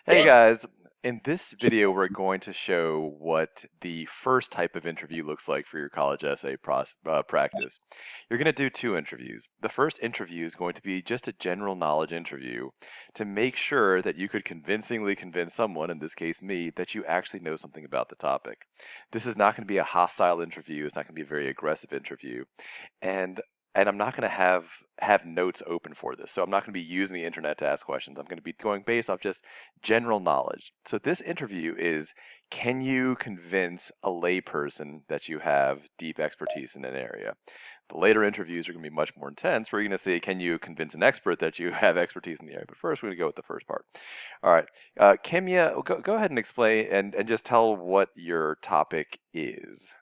Hey guys, in this video we're going to show what the first type of interview looks like for your college essay practice. You're going to do two interviews. The first interview is going to be just a general knowledge interview to make sure that you could convincingly convince someone, in this case me, that you actually know something about the topic. This is not going to be a hostile interview. It's not going to be a very aggressive interview. And and I'm not going to have notes open for this. So I'm not going to be using the internet to ask questions. I'm going to be going based off just general knowledge. So this interview is, can you convince a layperson that you have deep expertise in an area? The later interviews are going to be much more intense. We're going to say, can you convince an expert that you have expertise in the area? But first, we're going to go with the first part. All right. Kimya, go ahead and explain and just tell what your topic is.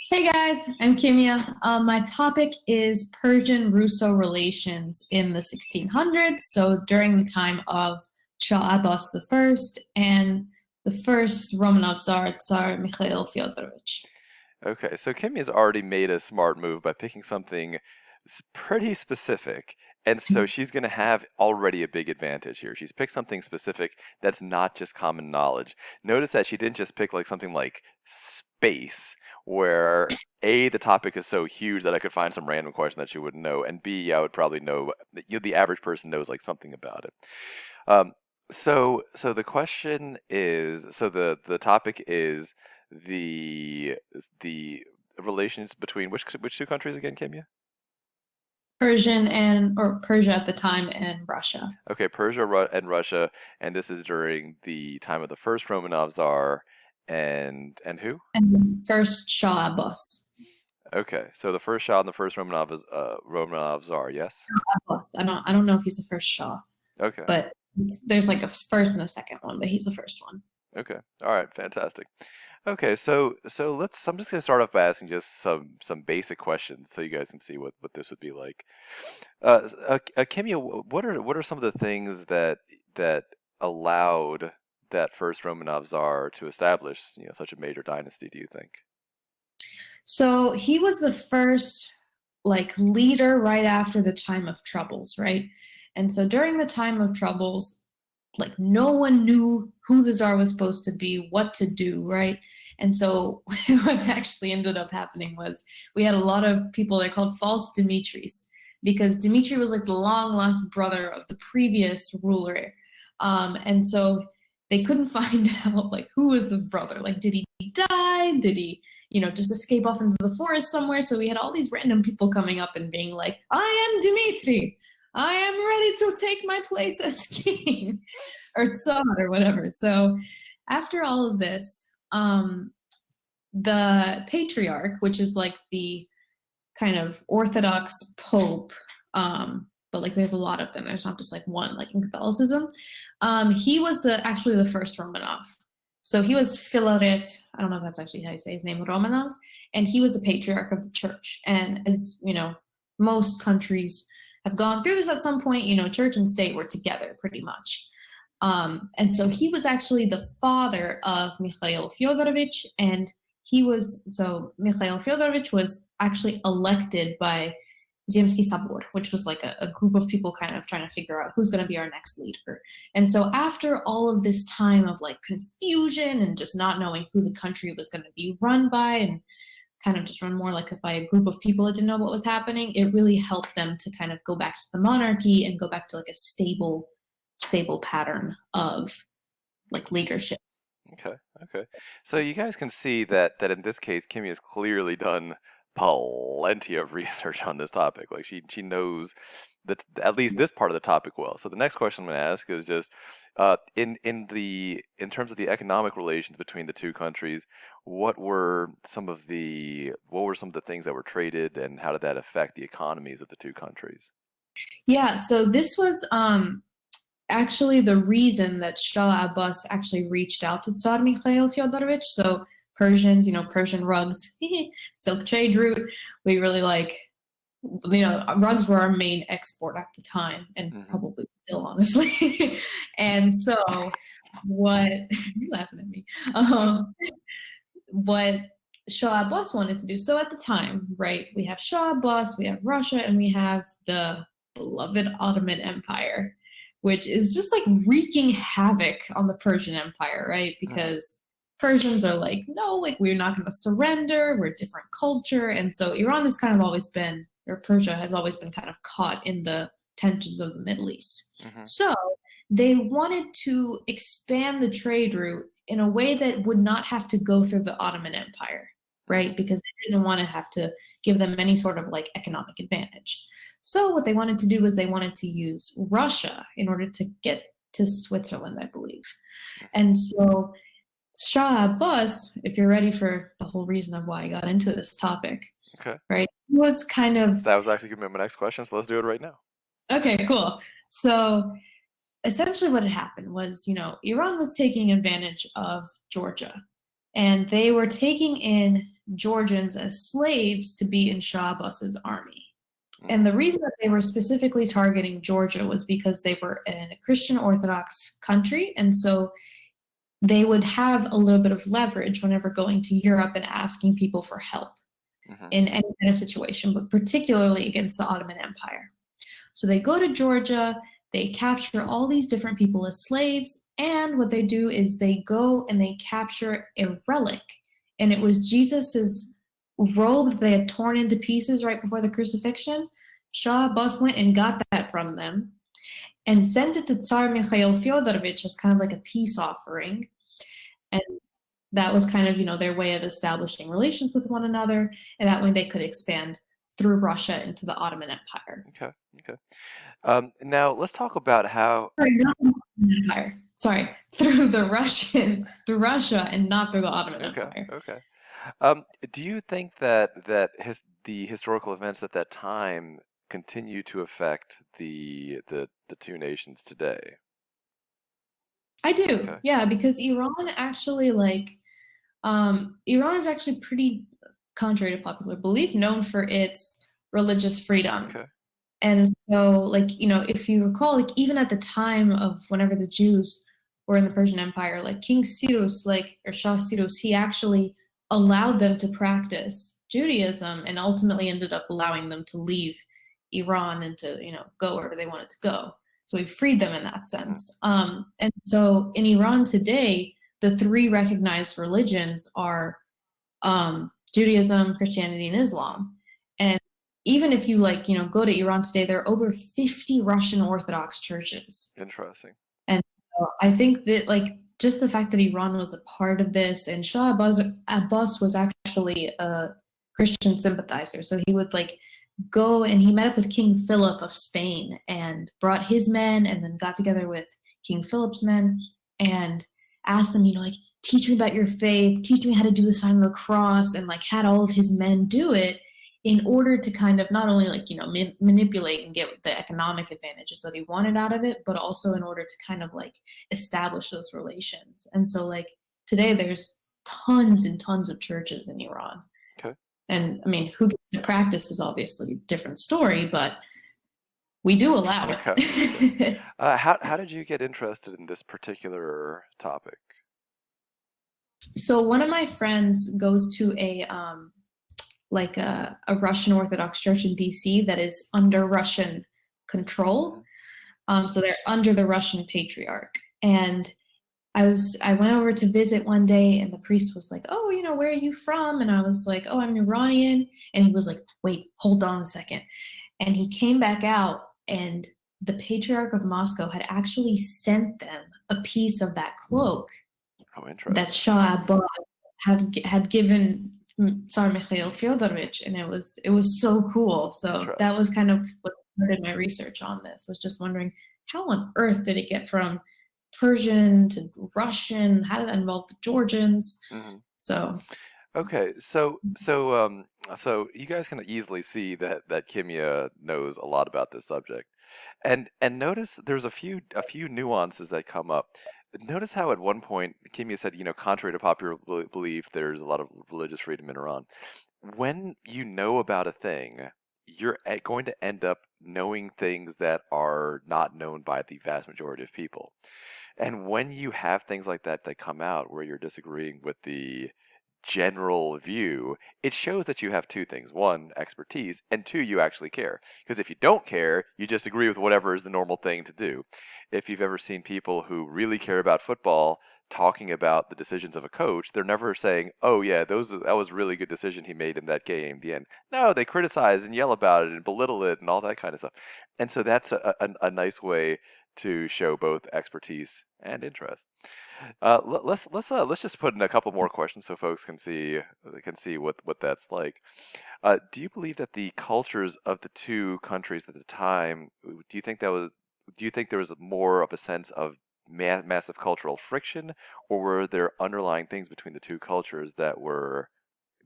Hey guys, I'm Kimya. My topic is Persian-Russo relations in the 1600s, so during the time of Shah Abbas I and the first Romanov Tsar, Tsar Mikhail Fyodorovich. Okay, so Kimya's already made a smart move by picking something pretty specific. And so she's going to have already a big advantage here. She's picked something specific that's not just common knowledge. Notice that she didn't just pick like something like space, where A, the topic is so huge that I could find some random question that she wouldn't know, and B, I would probably know, the average person knows like something about it. Um, so the question is, so the topic is the relations between which two countries again, Kimya? Or Persia at the time and Russia. Okay, Persia and Russia, and this is during the time of the first Romanov Tsar, and who? And first Shah Abbas. Okay, so the first Shah and the first Romanov Tsar, yes? I don't know if he's the first Shah, Okay. but there's like a first and a second one, but he's the first one. Okay. All right. Fantastic. Okay. So let's. I'm just gonna start off by asking just some basic questions so you guys can see what this would be like. Kimya, what are some of the things that allowed that first Romanov Tsar to establish such a major dynasty? Do you think? So he was the first like leader right after the time of troubles, right? And so during the time of troubles, like no one knew who the czar was supposed to be, what to do, right? And so what actually ended up happening was we had a lot of people they're called false Dimitris because Dimitri was like the long lost brother of the previous ruler. And so they couldn't find out like who was this brother? Like did he die? Did he just escape off into the forest somewhere? So we had all these random people coming up and being like, I am Dimitri. I am ready to take my place as king or Tsar or whatever. So after all of this, the patriarch, which is like the kind of Orthodox Pope, but like there's a lot of them. There's not just like one, like in Catholicism. He was actually the first Romanov. So he was Filaret, I don't know if that's actually how you say his name, Romanov, and he was the patriarch of the church. And as most countries have gone through this at some point, church and state were together pretty much. And so he was actually the father of Mikhail Fyodorovich, and Mikhail Fyodorovich was actually elected by Zemsky Sabor, which was like a group of people kind of trying to figure out who's going to be our next leader. And so after all of this time of like confusion and just not knowing who the country was going to be run by and kind of just run more like by a group of people that didn't know what was happening, it really helped them to kind of go back to the monarchy and go back to like a stable pattern of like leadership. Okay. Okay. So you guys can see that in this case, Kimmy has clearly done plenty of research on this topic. Like she knows that at least this part of the topic well. So the next question I'm going to ask is just in terms of the economic relations between the two countries, what were some of the things that were traded, and how did that affect the economies of the two countries? Yeah, so this was actually the reason that Shah Abbas actually reached out to Tsar Mikhail Fyodorovich. So Persians, Persian rugs, silk trade route. We really like, rugs were our main export at the time and Hmm. probably still, honestly. And so what, you're laughing at me. What Shah Abbas wanted to do. So at the time, right, we have Shah Abbas, we have Russia, and we have the beloved Ottoman Empire, which is just like wreaking havoc on the Persian Empire, right? Hmm. Because Persians are like, no, like we're not going to surrender. We're a different culture. And so Iran has kind of always been, or Persia has always been kind of caught in the tensions of the Middle East. Hmm. So they wanted to expand the trade route in a way that would not have to go through the Ottoman Empire, Hmm. right? Because they didn't want to have to give them any sort of like economic advantage. So what they wanted to do was they wanted to use Russia in order to get to Switzerland, I believe. Hmm. And so Shah Abbas, if you're ready for the whole reason of why I got into this topic, Okay. right? He was kind of That was actually going to be my next question, so let's do it right now. okay, cool. So essentially what had happened was, Iran was taking advantage of Georgia, and they were taking in Georgians as slaves to be in Shah Abbas's army. And Hmm. the reason that they were specifically targeting Georgia was because they were in a Christian Orthodox country. And so they would have a little bit of leverage whenever going to Europe and asking people for help Hmm. in any kind of situation, but particularly against the Ottoman Empire. So they go to Georgia, they capture all these different people as slaves, and what they do is they go and they capture a relic. And it was Jesus's robe that they had torn into pieces right before the crucifixion. Shah Abbas went and got that from them and sent it to Tsar Mikhail Fyodorovich as kind of like a peace offering. And that was kind of, their way of establishing relations with one another. And that way they could expand through Russia into the Ottoman Empire. Okay. Okay. Now let's talk about how. Sorry, not the Ottoman Empire. Sorry, through Russia, and not through the Ottoman Okay. Empire. Okay. Do you think that the historical events at that time continue to affect the two nations today? I do, Okay. yeah, because Iran is actually pretty, contrary to popular belief, known for its religious freedom. Okay. And so, like, if you recall, like, even at the time of whenever the Jews were in the Persian Empire, like King Cyrus, or Shah Cyrus, he actually allowed them to practice Judaism and ultimately ended up allowing them to leave Iran and to, go wherever they wanted to go. So he freed them in that Hmm. sense. And so in Iran today, the three recognized religions are Judaism, Christianity, and Hmm. Islam. And even if you go to Iran today, there are over 50 Russian Orthodox churches. Interesting. And so I think that just the fact that Iran was a part of this, and Abbas was actually a Christian sympathizer. So he would go and he met up with King Philip of Spain and brought his men and then got together with King Philip's men and asked them, teach me about your faith, teach me how to do the sign of the cross, and had all of his men do it in order to kind of not only manipulate and get the economic advantages that he wanted out of it, but also in order to kind of establish those relations. And so today there's tons and tons of churches in Iran. Okay. And I mean, who gets to practice is obviously a different story, but we do allow Okay. Okay. it. How did you get interested in this particular topic? So one of my friends goes to a Russian Orthodox church in DC that is under Russian Hmm. control. So they're under the Russian patriarch. And I went over to visit one day and the priest was like, "Oh, where are you from?" And I was like, "Oh, I'm Iranian." And he was like, "Wait, hold on a second." And he came back out and the patriarch of Moscow had actually sent them a piece of that cloak Oh, that interesting. Shah Abbas had given Tsar Mikhail Fyodorovich, and it was so cool. So that Interesting. was kind of what started my research on this. Was just wondering how on earth did it get from Persian to Russian? How did that involve the Georgians? Hmm. So Okay, so you guys can easily see that Kimya knows a lot about this subject. And notice there's a few nuances that come up. Notice how at one point Kimya said, contrary to popular belief, there's a lot of religious freedom in Iran. When you know about a thing, you're going to end up knowing things that are not known by the vast majority of people. And when you have things like that come out where you're disagreeing with the general view, it shows that you have two things. One, expertise, and two, you actually care. Because if you don't care, you just agree with whatever is the normal thing to do. If you've ever seen people who really care about football talking about the decisions of a coach, they're never saying, "Oh yeah, that was a really good decision he made in that game." The end. No, they criticize and yell about it and belittle it and all that kind of stuff. And so that's a nice way to show both expertise and interest. Let's just put in a couple more questions so folks can see what that's like. Do you believe that the cultures of the two countries at the time, do you think there was more of a sense of massive cultural friction, or were there underlying things between the two cultures that were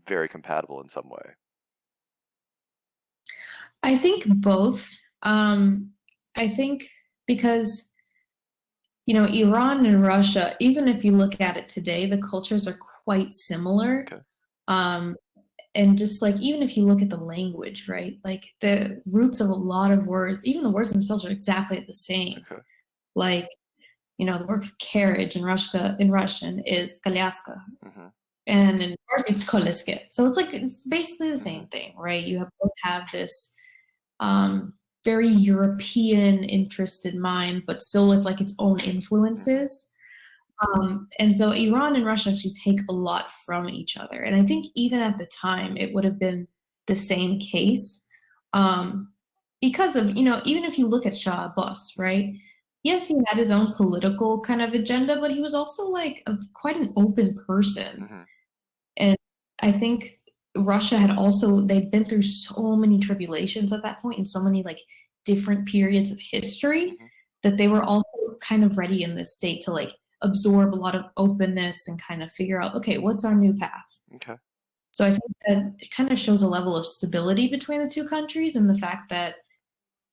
very compatible in some way? I think both. I think because Iran and Russia, even if you look at it today, the cultures are quite similar. Okay, Um, and just like even if you look at the language, right? Like the roots of a lot of words, even the words themselves are exactly the same. okay, Like, the word for carriage in Russian is kolyaska, mm-hmm, and in Farsi it's koleske. So it's like it's basically the mm-hmm, same thing, right? You both have this um, very European interested mind, but still with like its own mm-hmm, influences. And so Iran and Russia actually take a lot from each other. And I think even at the time, it would have been the same case. Um, because of, even if you look at Shah Abbas, right? Yes, he had his own political kind of agenda, but he was also like quite an open person. mm-hmm, And I think Russia had also, they'd been through so many tribulations at that point and so many like different periods of history mm-hmm. that they were also kind of ready in this state to like absorb a lot of openness and kind of figure out, okay, what's our new path? Okay, So I think that it kind of shows a level of stability between the two countries and the fact that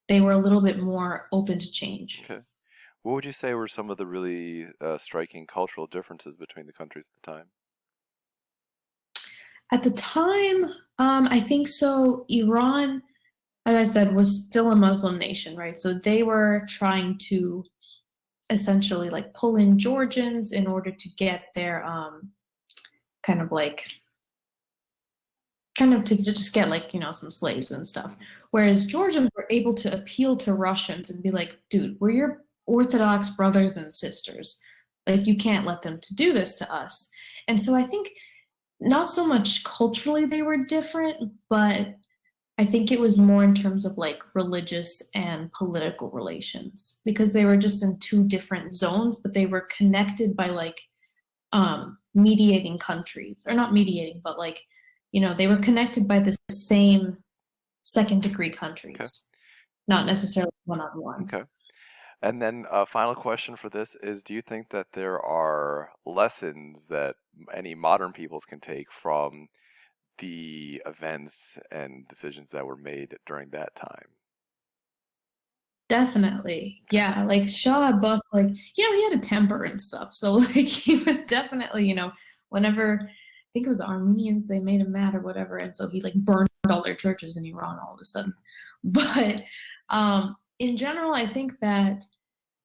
they were a little bit more open to change. okay. What would you say were some of the really striking cultural differences between the countries at the time? At the time, I think so. Iran, as I said, was still a Muslim nation, right? So they were trying to essentially like pull in Georgians in order to get their kind of like kind of to just get like some slaves and stuff. Mm-hmm, Whereas Georgians were able to appeal to Russians and be like, dude, we're your Orthodox brothers and sisters. Like you can't let them to do this to us. And so I think not so much culturally they were different, but I think it was more in terms of like religious and political relations because they were just in two different zones, but they were connected by like mediating countries, or not mediating, but like, they were connected by the same second degree okay, countries, not necessarily one on one. okay. And then a final question for this is, do you think that there are lessons that any modern peoples can take from the events and decisions that were made during that time? Definitely. Okay. Yeah. Like Shah Abbas, like, he had a temper and stuff. So like he was definitely, whenever I think it was the Armenians, they made him mad or whatever. And so he like burned all their churches in Iran all of a sudden. But in general, I think that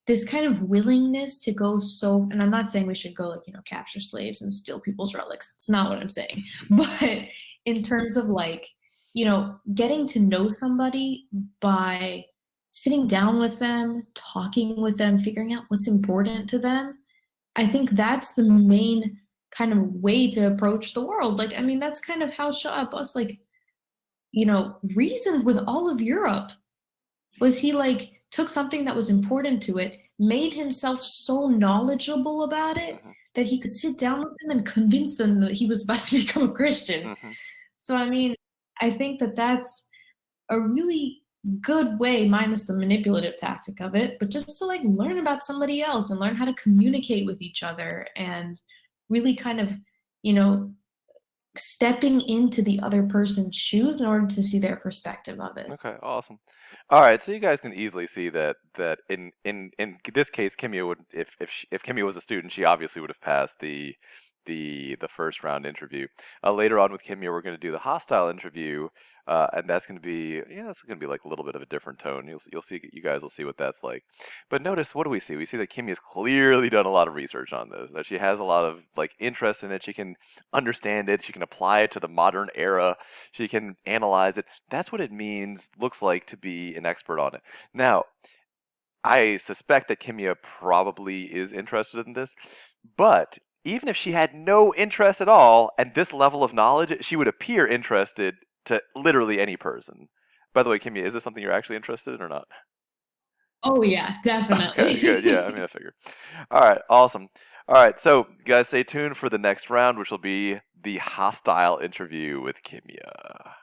this kind of willingness to go so, and I'm not saying we should go like, capture slaves and steal people's relics. That's not what I'm saying. But in terms of like, getting to know somebody by sitting down with them, talking with them, figuring out what's important to them, I think that's the main kind of way to approach the world. Like, I mean, that's kind of how Shah Abbas, like, reasoned with all of Europe was he like took something that was important to it, made himself so knowledgeable about it Hmm. that he could sit down with them and convince them that he was about to become a Christian. Hmm. So I mean, I think that that's a really good way, minus the manipulative tactic of it, but just to like learn about somebody else and learn how to communicate with each other and really kind of, you know, stepping into the other person's shoes in order to see their perspective of it. Okay, awesome. All right, so you guys can easily see that in this case, Kimya would if Kimya was a student, she obviously would have passed the first round interview. Later on with Kimya, we're going to do the hostile interview, and that's going to be that's going to be like a little bit of a different tone. You'll see, you guys will see what that's like. But notice, what do we see? We see that Kimya's clearly done a lot of research on this. That she has a lot of like interest in it. She can understand it. She can apply it to the modern era. She can analyze it. That's what it means. Looks like to be an expert on it. Now, I suspect that Kimia probably is interested in this, but even if she had no interest at all and this level of knowledge, she would appear interested to literally any person. By the way, Kimia, is this something you're actually interested in or not? Oh yeah, Okay, good. Yeah, I definitely. mean, I figured. All right, awesome. All right, so guys, stay tuned for the next round, which will be the hostile interview with Kimia.